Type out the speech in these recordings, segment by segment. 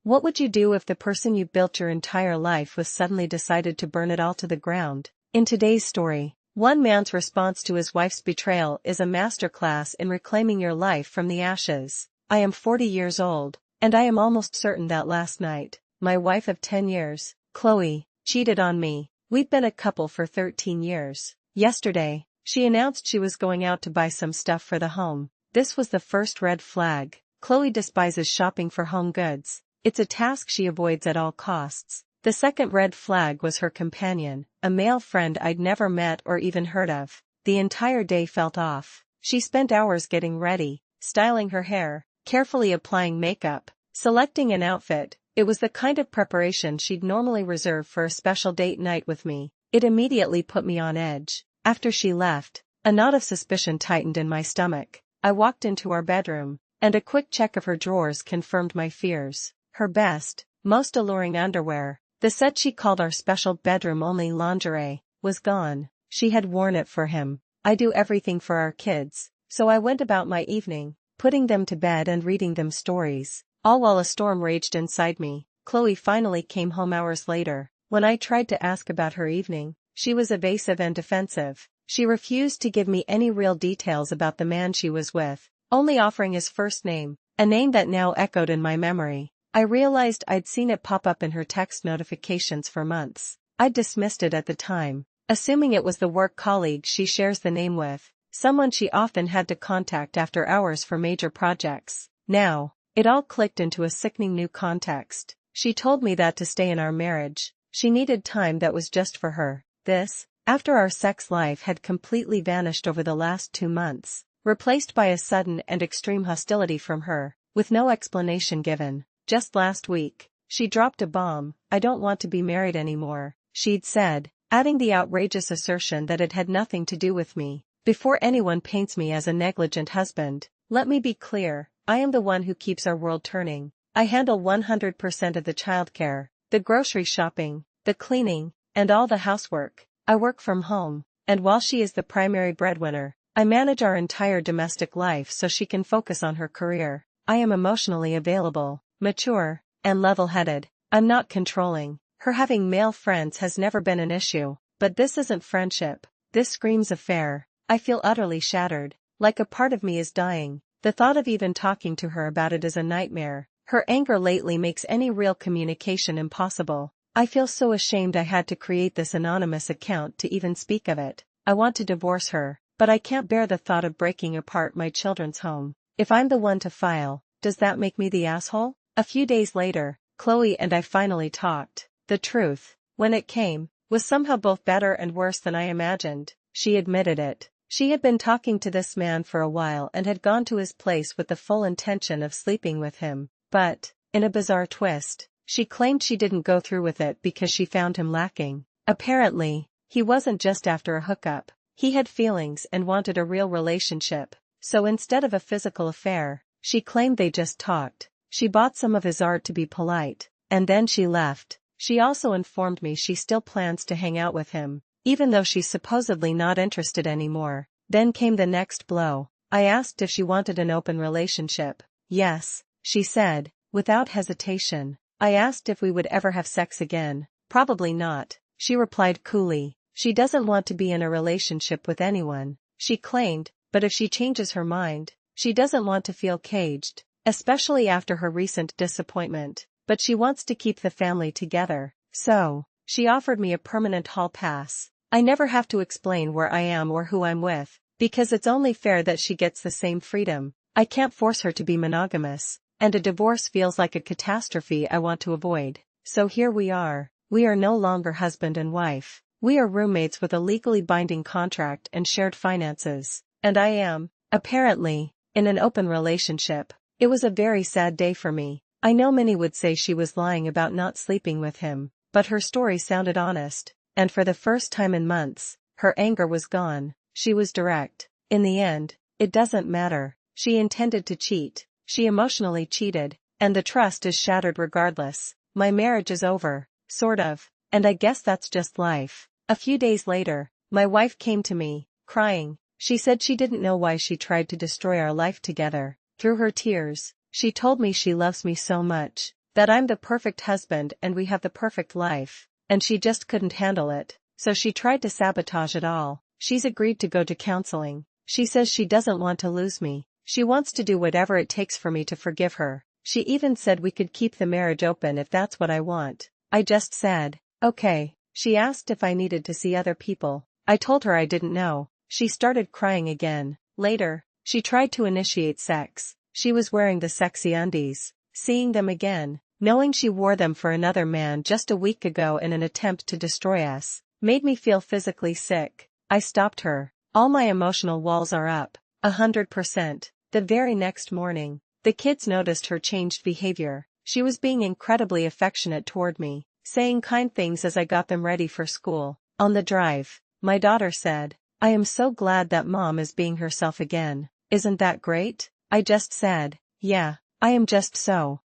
What would you do if the person you built your entire life with suddenly decided to burn it all to the ground? In today's story, one man's response to his wife's betrayal is a masterclass in reclaiming your life from the ashes. I am 40 years old, and I am almost certain that last night, my wife of 10 years, Chloe, cheated on me. We've been a couple for 13 years. Yesterday, she announced she was going out to buy some stuff for the home. This was the first red flag. Chloe despises shopping for home goods. It's a task she avoids at all costs. The second red flag was her companion, a male friend I'd never met or even heard of. The entire day felt off. She spent hours getting ready, styling her hair, carefully applying makeup, selecting an outfit. It was the kind of preparation she'd normally reserve for a special date night with me. It immediately put me on edge. After she left, a knot of suspicion tightened in my stomach. I walked into our bedroom, and a quick check of her drawers confirmed my fears. Her best, most alluring underwear, the set she called our special bedroom-only lingerie, was gone. She had worn it for him. I do everything for our kids, so I went about my evening, putting them to bed and reading them stories, all while a storm raged inside me. Chloe finally came home hours later. When I tried to ask about her evening, she was evasive and defensive. She refused to give me any real details about the man she was with, only offering his first name, a name that now echoed in my memory. I realized I'd seen it pop up in her text notifications for months. I'd dismissed it at the time, assuming it was the work colleague she shares the name with, someone she often had to contact after hours for major projects. Now, it all clicked into a sickening new context. She told me that to stay in our marriage, she needed time that was just for her. This, after our sex life had completely vanished over the last 2 months, replaced by a sudden and extreme hostility from her, with no explanation given. Just last week, she dropped a bomb. I don't want to be married anymore, she'd said, adding the outrageous assertion that it had nothing to do with me. Before anyone paints me as a negligent husband, let me be clear, I am the one who keeps our world turning. I handle 100% of the childcare, the grocery shopping, the cleaning, and all the housework. I work from home, and while she is the primary breadwinner, I manage our entire domestic life so she can focus on her career. I am emotionally available, mature, and level-headed. I'm not controlling. Her having male friends has never been an issue, but this isn't friendship. This screams affair. I feel utterly shattered, like a part of me is dying. The thought of even talking to her about it is a nightmare. Her anger lately makes any real communication impossible. I feel so ashamed I had to create this anonymous account to even speak of it. I want to divorce her, but I can't bear the thought of breaking apart my children's home. If I'm the one to file, does that make me the asshole? A few days later, Chloe and I finally talked. The truth, when it came, was somehow both better and worse than I imagined. She admitted it. She had been talking to this man for a while and had gone to his place with the full intention of sleeping with him. But, in a bizarre twist, she claimed she didn't go through with it because she found him lacking. Apparently, he wasn't just after a hookup. He had feelings and wanted a real relationship. So instead of a physical affair, she claimed they just talked. She bought some of his art to be polite, and then she left. She also informed me she still plans to hang out with him, even though she's supposedly not interested anymore. Then came the next blow. I asked if she wanted an open relationship. Yes, she said, without hesitation. I asked if we would ever have sex again. Probably not, she replied coolly. She doesn't want to be in a relationship with anyone, she claimed, but if she changes her mind, she doesn't want to feel caged, especially after her recent disappointment. But she wants to keep the family together, so she offered me a permanent hall pass. I never have to explain where I am or who I'm with, because it's only fair that she gets the same freedom. I can't force her to be monogamous, and a divorce feels like a catastrophe I want to avoid. So here we are. We are no longer husband and wife. We are roommates with a legally binding contract and shared finances. And I am, apparently, in an open relationship. It was a very sad day for me. I know many would say she was lying about not sleeping with him, but her story sounded honest, and for the first time in months, her anger was gone. She was direct. In the end, it doesn't matter. She intended to cheat. She emotionally cheated, and the trust is shattered regardless. My marriage is over, sort of, and I guess that's just life. A few days later, my wife came to me, crying. She said she didn't know why she tried to destroy our life together. Through her tears, she told me she loves me so much, That I'm the perfect husband and we have the perfect life. And she just couldn't handle it, so she tried to sabotage it all. She's agreed to go to counseling. She says she doesn't want to lose me. She wants to do whatever it takes for me to forgive her. She even said we could keep the marriage open if that's what I want. I just said, okay. She asked if I needed to see other people. I told her I didn't know. She started crying again. Later, she tried to initiate sex. She was wearing the sexy undies. Seeing them again, knowing she wore them for another man just a week ago in an attempt to destroy us, made me feel physically sick. I stopped her. All my emotional walls are up. 100%. The very next morning, the kids noticed her changed behavior. She was being incredibly affectionate toward me, saying kind things as I got them ready for school. On the drive, my daughter said, "I am so glad that mom is being herself again. Isn't that great?" I just said, "Yeah, I am just so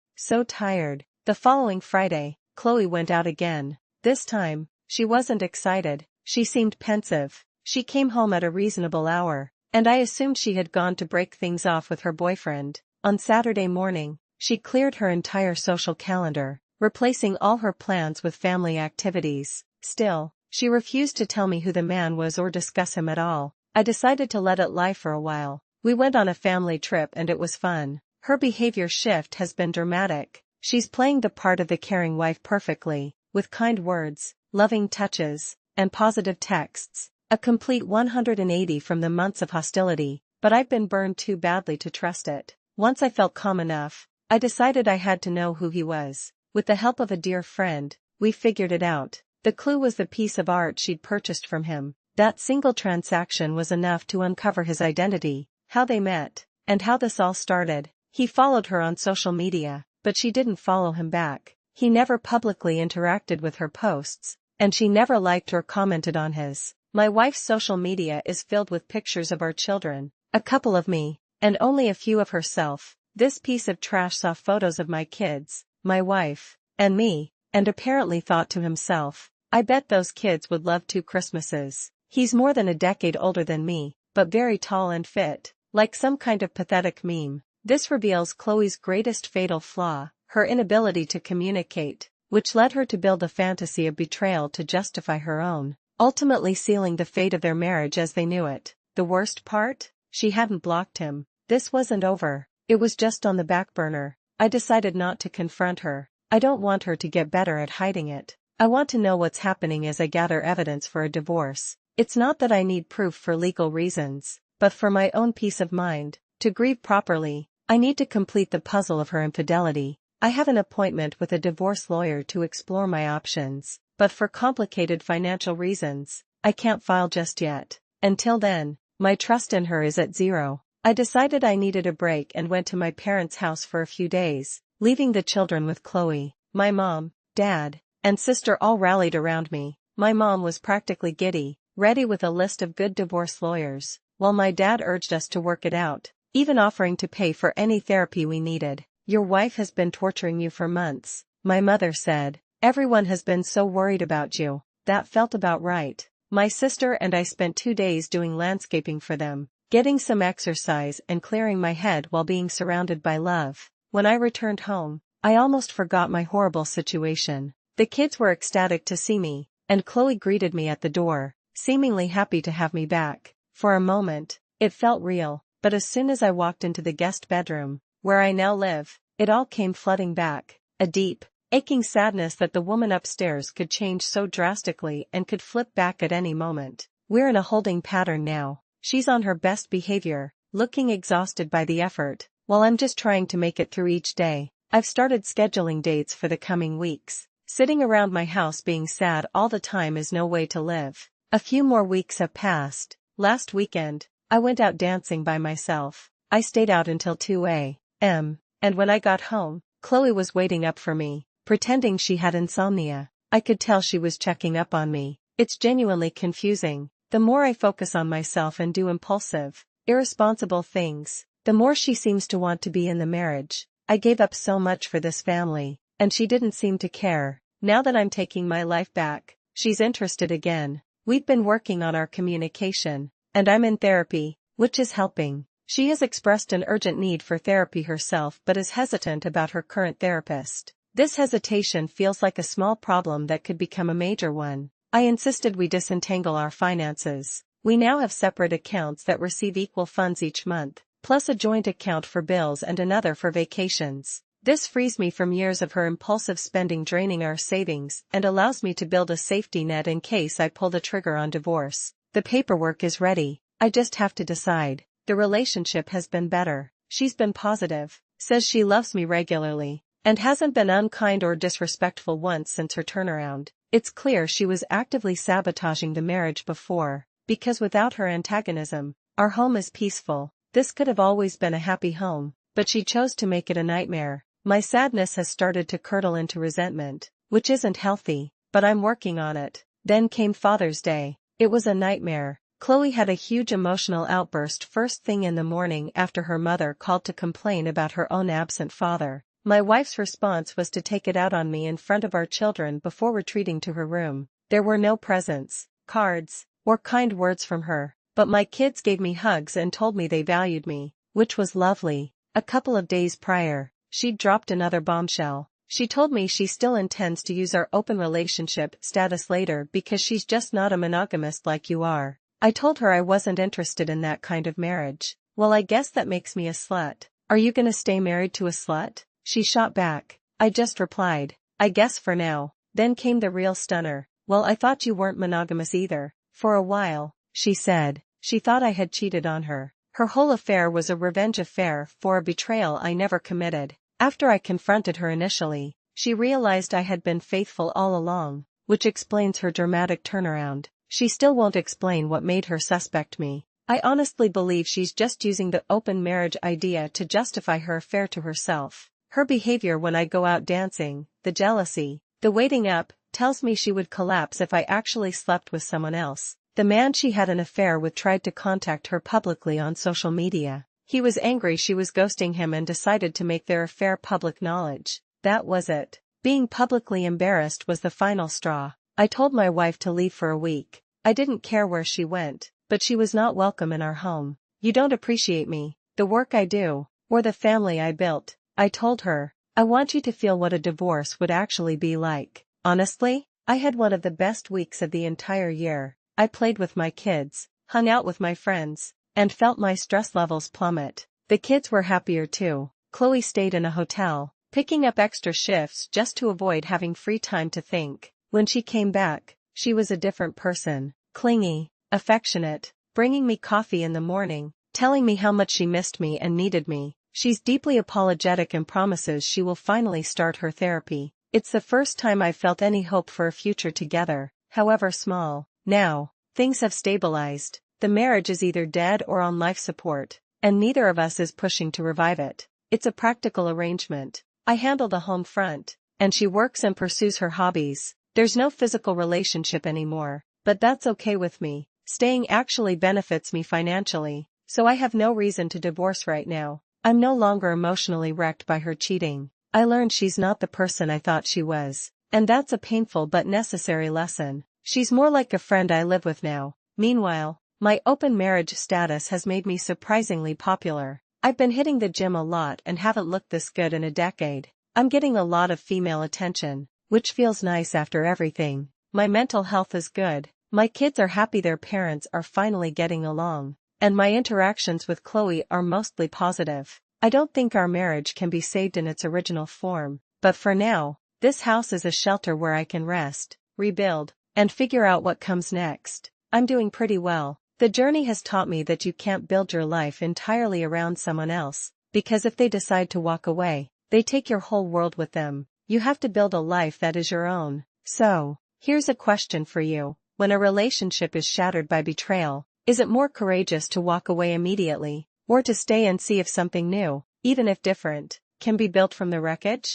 tired." The following Friday, Chloe went out again. This time, she wasn't excited. She seemed pensive. She came home at a reasonable hour, and I assumed she had gone to break things off with her boyfriend. On Saturday morning, she cleared her entire social calendar, replacing all her plans with family activities. Still, she refused to tell me who the man was or discuss him at all. I decided to let it lie for a while. We went on a family trip and it was fun. Her behavior shift has been dramatic. She's playing the part of the caring wife perfectly, with kind words, loving touches, and positive texts. A complete 180 from the months of hostility, but I've been burned too badly to trust it. Once I felt calm enough, I decided I had to know who he was. With the help of a dear friend, we figured it out. The clue was the piece of art she'd purchased from him. That single transaction was enough to uncover his identity, how they met, and how this all started. He followed her on social media, but she didn't follow him back. He never publicly interacted with her posts, and she never liked or commented on his. My wife's social media is filled with pictures of our children, a couple of me, and only a few of herself. This piece of trash saw photos of my kids, my wife, and me, and apparently thought to himself, I bet those kids would love 2 Christmases. He's more than a decade older than me, but very tall and fit, like some kind of pathetic meme. This reveals Chloe's greatest fatal flaw, her inability to communicate, which led her to build a fantasy of betrayal to justify her own, ultimately sealing the fate of their marriage as they knew it. The worst part? She hadn't blocked him. This wasn't over. It was just on the back burner. I decided not to confront her. I don't want her to get better at hiding it. I want to know what's happening as I gather evidence for a divorce. It's not that I need proof for legal reasons, but for my own peace of mind. To grieve properly, I need to complete the puzzle of her infidelity. I have an appointment with a divorce lawyer to explore my options, but for complicated financial reasons, I can't file just yet. Until then, my trust in her is at zero. I decided I needed a break and went to my parents' house for a few days, leaving the children with Chloe. My mom, dad, and sister all rallied around me. My mom was practically giddy, ready with a list of good divorce lawyers, while my dad urged us to work it out, even offering to pay for any therapy we needed. Your wife has been torturing you for months, my mother said. Everyone has been so worried about you. That felt about right. My sister and I spent 2 days doing landscaping for them, getting some exercise and clearing my head while being surrounded by love. When I returned home, I almost forgot my horrible situation. The kids were ecstatic to see me, and Chloe greeted me at the door, seemingly happy to have me back. For a moment, it felt real, but as soon as I walked into the guest bedroom, where I now live, it all came flooding back. A deep, aching sadness that the woman upstairs could change so drastically and could flip back at any moment. We're in a holding pattern now. She's on her best behavior, looking exhausted by the effort, while I'm just trying to make it through each day. I've started scheduling dates for the coming weeks. Sitting around my house being sad all the time is no way to live. A few more weeks have passed. Last weekend, I went out dancing by myself. I stayed out until 2 a.m., and when I got home, Chloe was waiting up for me, pretending she had insomnia. I could tell she was checking up on me. It's genuinely confusing. The more I focus on myself and do impulsive, irresponsible things, the more she seems to want to be in the marriage. I gave up so much for this family, and she didn't seem to care. Now that I'm taking my life back, she's interested again. We've been working on our communication, and I'm in therapy, which is helping. She has expressed an urgent need for therapy herself but is hesitant about her current therapist. This hesitation feels like a small problem that could become a major one. I insisted we disentangle our finances. We now have separate accounts that receive equal funds each month, plus a joint account for bills and another for vacations. This frees me from years of her impulsive spending draining our savings and allows me to build a safety net in case I pull the trigger on divorce. The paperwork is ready. I just have to decide. The relationship has been better. She's been positive, says she loves me regularly, and hasn't been unkind or disrespectful once since her turnaround. It's clear she was actively sabotaging the marriage before, because without her antagonism, our home is peaceful. This could have always been a happy home, but she chose to make it a nightmare. My sadness has started to curdle into resentment, which isn't healthy, but I'm working on it. Then came Father's Day. It was a nightmare. Chloe had a huge emotional outburst first thing in the morning after her mother called to complain about her own absent father. My wife's response was to take it out on me in front of our children before retreating to her room. There were no presents, cards, or kind words from her, but my kids gave me hugs and told me they valued me, which was lovely. A couple of days prior, she'd dropped another bombshell. She told me she still intends to use our open relationship status later because she's just not a monogamist like you are. I told her I wasn't interested in that kind of marriage. Well, I guess that makes me a slut. Are you gonna stay married to a slut? She shot back. I just replied, I guess for now. Then came the real stunner. Well, I thought you weren't monogamous either. For a while, she said. She thought I had cheated on her. Her whole affair was a revenge affair for a betrayal I never committed. After I confronted her initially, she realized I had been faithful all along, which explains her dramatic turnaround. She still won't explain what made her suspect me. I honestly believe she's just using the open marriage idea to justify her affair to herself. Her behavior when I go out dancing, the jealousy, the waiting up, tells me she would collapse if I actually slept with someone else. The man she had an affair with tried to contact her publicly on social media. He was angry she was ghosting him and decided to make their affair public knowledge. That was it. Being publicly embarrassed was the final straw. I told my wife to leave for a week. I didn't care where she went, but she was not welcome in our home. You don't appreciate me, the work I do, or the family I built. I told her, I want you to feel what a divorce would actually be like. Honestly, I had one of the best weeks of the entire year. I played with my kids, hung out with my friends, and felt my stress levels plummet. The kids were happier too. Chloe stayed in a hotel, picking up extra shifts just to avoid having free time to think. When she came back, she was a different person, clingy, affectionate, bringing me coffee in the morning, telling me how much she missed me and needed me. She's deeply apologetic and promises she will finally start her therapy. It's the first time I've felt any hope for a future together, however small. Now, things have stabilized. The marriage is either dead or on life support, and neither of us is pushing to revive it. It's a practical arrangement. I handle the home front, and she works and pursues her hobbies. There's no physical relationship anymore, but that's okay with me. Staying actually benefits me financially, so I have no reason to divorce right now. I'm no longer emotionally wrecked by her cheating. I learned she's not the person I thought she was, and that's a painful but necessary lesson. She's more like a friend I live with now. Meanwhile, my open marriage status has made me surprisingly popular. I've been hitting the gym a lot and haven't looked this good in a decade. I'm getting a lot of female attention, which feels nice after everything. My mental health is good. My kids are happy their parents are finally getting along, and my interactions with Chloe are mostly positive. I don't think our marriage can be saved in its original form, but for now, this house is a shelter where I can rest, rebuild, and figure out what comes next. I'm doing pretty well. The journey has taught me that you can't build your life entirely around someone else, because if they decide to walk away, they take your whole world with them. You have to build a life that is your own. So, here's a question for you. When a relationship is shattered by betrayal, is it more courageous to walk away immediately, or to stay and see if something new, even if different, can be built from the wreckage?